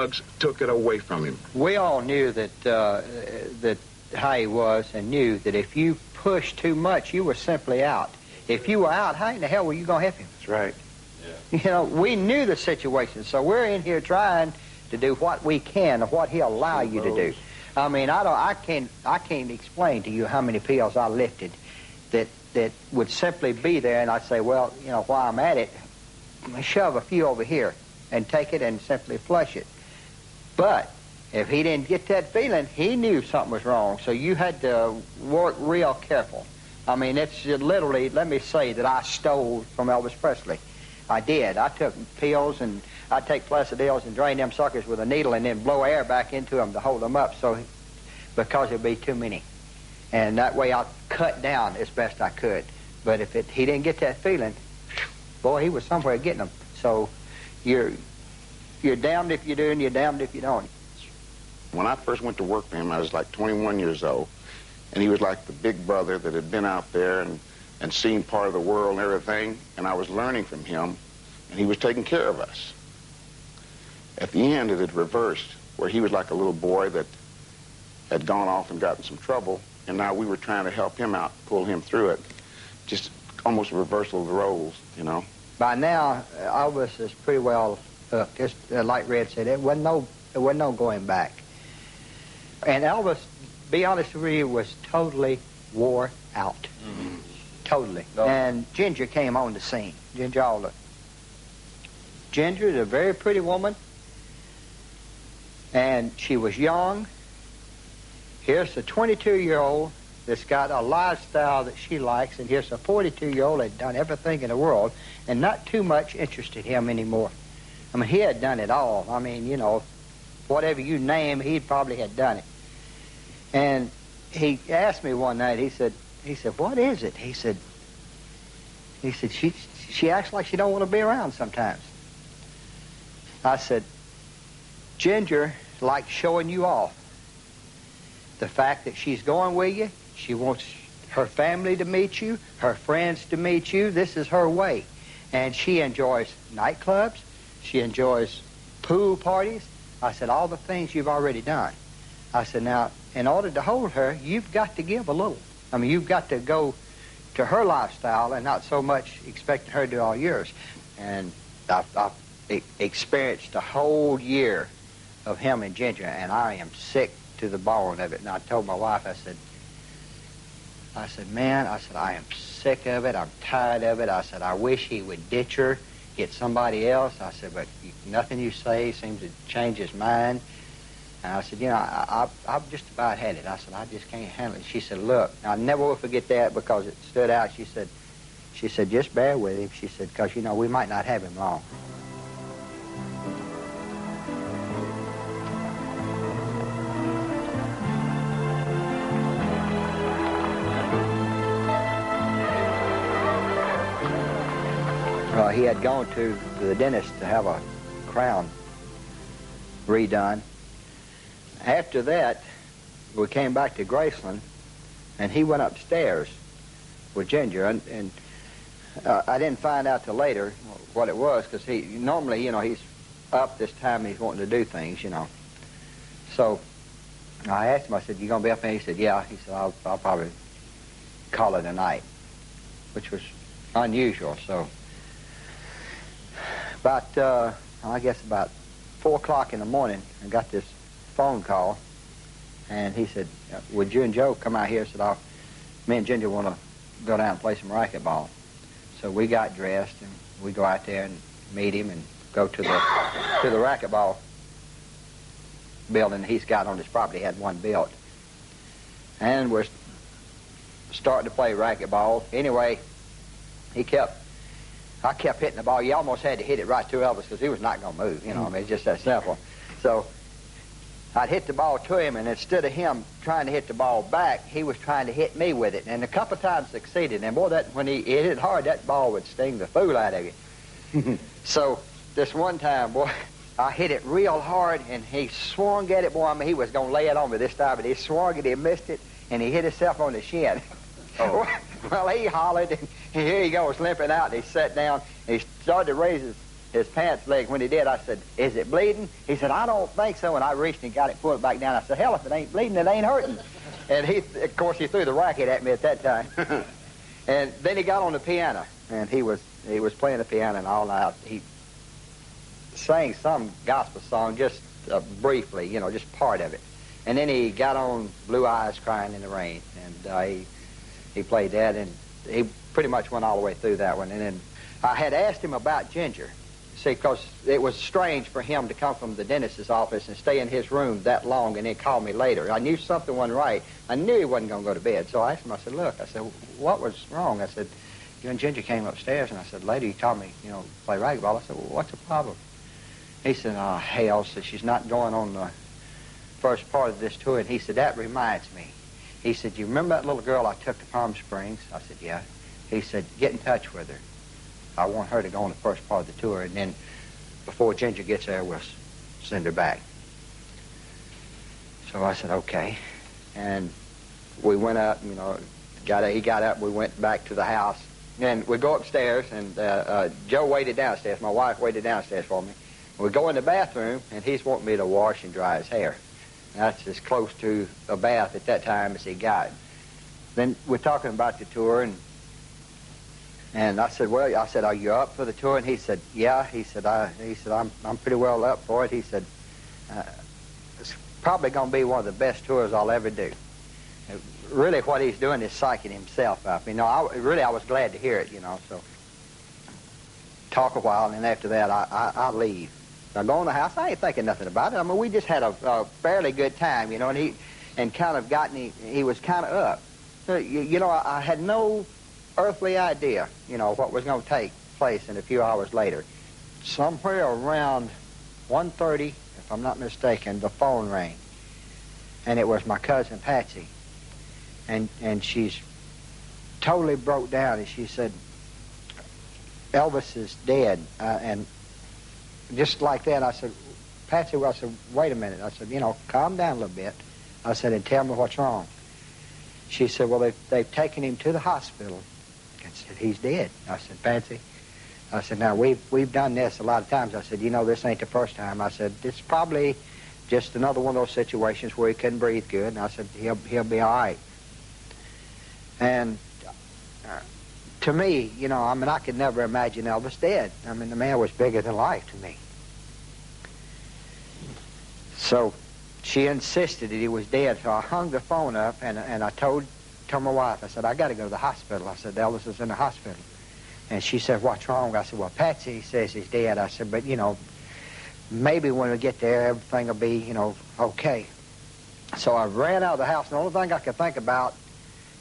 drugs took it away from him. We all knew that how he was, and knew that if you pushed too much, you were simply out. If you were out, how in the hell were you going to help him? That's right. Yeah. You know, we knew the situation, so we're in here trying to do what we can of what he'll allow you to do. I mean, I can't explain to you how many pills I lifted that would simply be there, and I'd say, well, you know, while I'm at it, shove a few over here and take it and simply flush it. But if he didn't get that feeling, he knew something was wrong, so you had to work real careful. I mean, it's literally, let me say that I stole from Elvis Presley. I did. I took pills, and I'd take Placidils and drain them suckers with a needle and then blow air back into them to hold them up, so because there'd be too many. And that way I'd cut down as best I could. But if he didn't get that feeling, boy, he was somewhere getting them. So you're damned if you do and you're damned if you don't. When I first went to work for him, I was like 21 years old. And he was like the big brother that had been out there and seen part of the world and everything. And I was learning from him, and he was taking care of us. At the end, it had reversed, where he was like a little boy that had gone off and gotten some trouble, and now we were trying to help him out, pull him through it. Just almost a reversal of the roles, you know. By now, Elvis is pretty well hooked. Just like Red said, there wasn't no going back. And Elvis, be honest with you, was totally wore out. Mm-hmm. Totally. No. And Ginger came on the scene. Ginger Alder. Ginger is a very pretty woman, and she was young. Here's a 22-year-old that's got a lifestyle that she likes, and here's a 42-year-old that had done everything in the world, and not too much interested him anymore. I mean, he had done it all. I mean, you know, whatever you name, he probably had done it. And he asked me one night, he said, what is it? He said, she acts like she don't want to be around sometimes. I said, Ginger likes showing you off. The fact that she's going with you, she wants her family to meet you, her friends to meet you. This is her way. And she enjoys nightclubs. She enjoys pool parties. I said, all the things you've already done. I said, now, in order to hold her, you've got to give a little. I mean, you've got to go to her lifestyle and not so much expecting her to do all yours. And I've experienced a whole year of him and Ginger, and I am sick to the bone of it. And I told my wife, I said, man, I am sick of it. I'm tired of it. I said, I wish he would ditch her, get somebody else. I said, but nothing you say seems to change his mind. And I said, you know, I've just about had it. I said, I just can't handle it. She said, look, I never will forget that because it stood out. She said, just bear with him. She said, because, you know, we might not have him long. He had gone to the dentist to have a crown redone. After that, we came back to Graceland, and he went upstairs with Ginger, and I didn't find out till later what it was, because he normally, you know, he's up this time and he's wanting to do things, you know. So I asked him, I said, you going to be up there? He said, yeah. He said, I'll probably call it a night, which was unusual. So about, I guess about 4 o'clock in the morning, I got this phone call, and he said, would you and Joe come out here? I said, me and Ginger want to go down and play some racquetball. So we got dressed, and we go out there and meet him and go to the racquetball building he's got on his property. He had one built. And we're starting to play racquetball. Anyway, I kept hitting the ball. You almost had to hit it right to Elvis because he was not going to move. You know, I mean, it's just that simple. So I'd hit the ball to him, and instead of him trying to hit the ball back, he was trying to hit me with it. And a couple of times succeeded. And boy, when he hit it hard, that ball would sting the fool out of you. So this one time, boy, I hit it real hard, and he swung at it. Boy, I mean, he was going to lay it on me this time, but he swung it, he missed it, and he hit himself on the shin. Well, he hollered, and here he goes limping out, and he sat down, and he started to raise his his pants leg. When he did, I said, "Is it bleeding?" He said, "I don't think so." And I reached and got it, pulled it back down. I said, "Hell, if it ain't bleeding, it ain't hurting." And of course, he threw the racket at me at that time. And then he got on the piano, and he was playing the piano and all night. He sang some gospel song just briefly, just part of it. And then he got on Blue Eyes Crying in the Rain, and he played that, and he pretty much went all the way through that one. And then I had asked him about Ginger, see, because it was strange for him to come from the dentist's office and stay in his room that long and then call me later. I knew something wasn't right. I knew he wasn't going to go to bed. So I asked him, I said, "Look," I said, "what was wrong?" I said, "You and Ginger came upstairs," and I said, "Later you called me, play racquetball." I said, "Well, what's the problem?" He said, "Oh, hell," said, "she's not going on the first part of this tour." And he said, "That reminds me." He said, "You remember that little girl I took to Palm Springs?" I said, "Yeah." He said, "Get in touch with her. I want her to go on the first part of the tour, and then before Ginger gets there, we'll send her back." So I said, "Okay." And we went up, he got up, we went back to the house. And we go upstairs, and Joe waited downstairs. My wife waited downstairs for me. We go in the bathroom, and he's wanting me to wash and dry his hair. And that's as close to a bath at that time as he got. Then we're talking about the tour, and I said, "Well," I said, "Are you up for the tour?" And he said, "Yeah." He said, I'm pretty well up for it." He said, "It's probably going to be one of the best tours I'll ever do." Really, what he's doing is psyching himself up. I was glad to hear it, so talk a while, and then after that, I leave. I go in the house, I ain't thinking nothing about it. We just had a fairly good time, and kind of he was kind of up. So, I had no earthly idea, what was going to take place in a few hours later. Somewhere around 1:30, if I'm not mistaken, the phone rang. And it was my cousin Patsy. And she's totally broke down, and she said, "Elvis is dead." And just like that, I said, "Patsy," I said, "wait a minute." I said, "Calm down a little bit." I said, "And tell me what's wrong." She said, "Well, they've taken him to the hospital." I said, "He's dead." I said, "Patsy," I said, "now, we've done this a lot of times." I said, "This ain't the first time." I said, "It's probably just another one of those situations where he couldn't breathe good." And I said, he'll be all right. And to me, I could never imagine Elvis dead. The man was bigger than life to me. So she insisted that he was dead, so I hung the phone up, and I told my wife, I said, "I got to go to the hospital." I said, "Elvis is in the hospital." And she said, "What's wrong?" I said, "Well, Patsy says he's dead." I said, "But, maybe when we get there, everything will be, okay." So I ran out of the house, and the only thing I could think about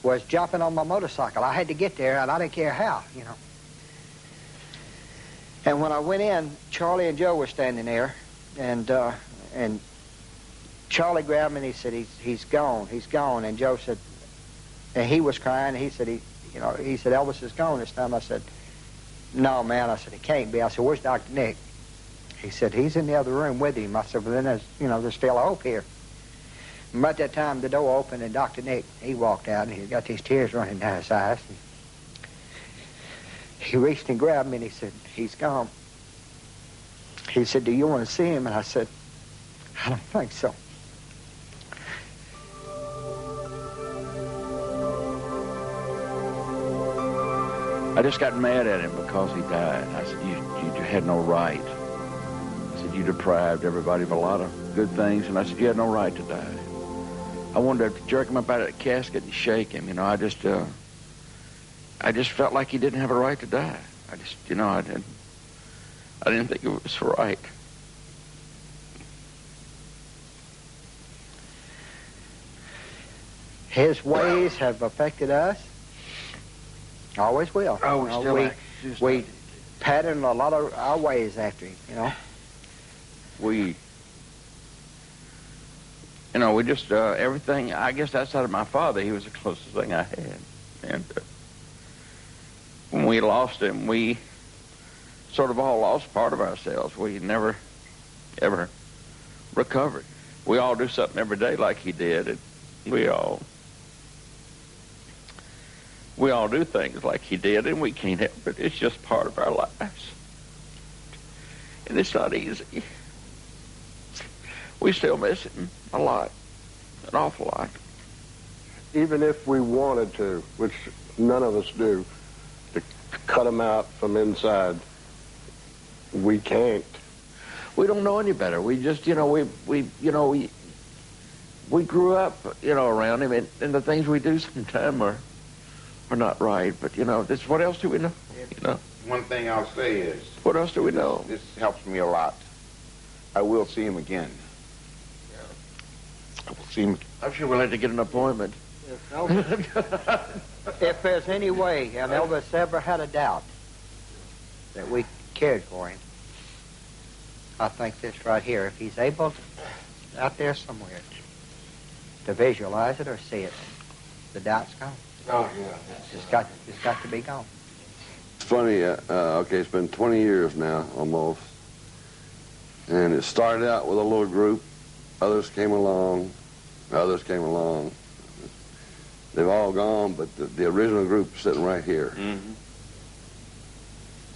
was jumping on my motorcycle. I had to get there, and I didn't care how, And when I went in, Charlie and Joe were standing there, and Charlie grabbed me and he said, he's gone. And Joe said, and he was crying, and he said, he said, "Elvis is gone this time." I said, "No, man." I said, "He can't be." I said, "Where's Dr. Nick?" He said, "He's in the other room with him." I said, "Well, then there's still hope here." And about that time, the door opened, and Dr. Nick, he walked out, and he got these tears running down his eyes. And he reached and grabbed me, and he said, "He's gone." He said, "Do you want to see him?" And I said, "I don't think so." I just got mad at him because he died. I said, you had no right. I said, "You deprived everybody of a lot of good things." And I said, "You had no right to die." I wanted to jerk him up out of the casket and shake him. I just felt like he didn't have a right to die. I didn't think it was right. His ways have affected us. Always will. We pattern a lot of our ways after him, We just, everything, I guess outside of my father, he was the closest thing I had. And when we lost him, we sort of all lost part of ourselves. We never, ever recovered. We all do something every day like he did, and we all do things like he did, and we can't help it. It's just part of our lives. And it's not easy. We still miss him a lot, an awful lot. Even if we wanted to, which none of us do, to cut him out from inside, we can't. We don't know any better. We just, we grew up, around him, and the things we do sometimes are not right. But this. What else do we know? One thing I'll say is, what else do we know? This helps me a lot. I will see him again. I will see him. I'm sure we'll have to get an appointment. If there's any way, and Elvis ever had a doubt that we cared for him, I think this right here, if he's able to, out there somewhere, to visualize it or see it, the doubt's gone. Oh, yeah. It's got to be gone. It's funny, okay, it's been 20 years now, almost. And it started out with a little group. Others came along. They've all gone, but the original group is sitting right here. Mm-hmm.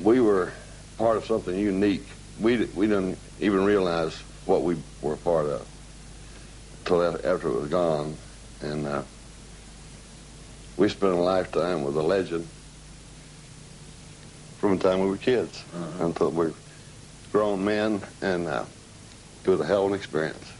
We were part of something unique. We didn't even realize what we were a part of until after it was gone. And we spent a lifetime with a legend from the time we were kids until we were grown men, and it was a hell of an experience.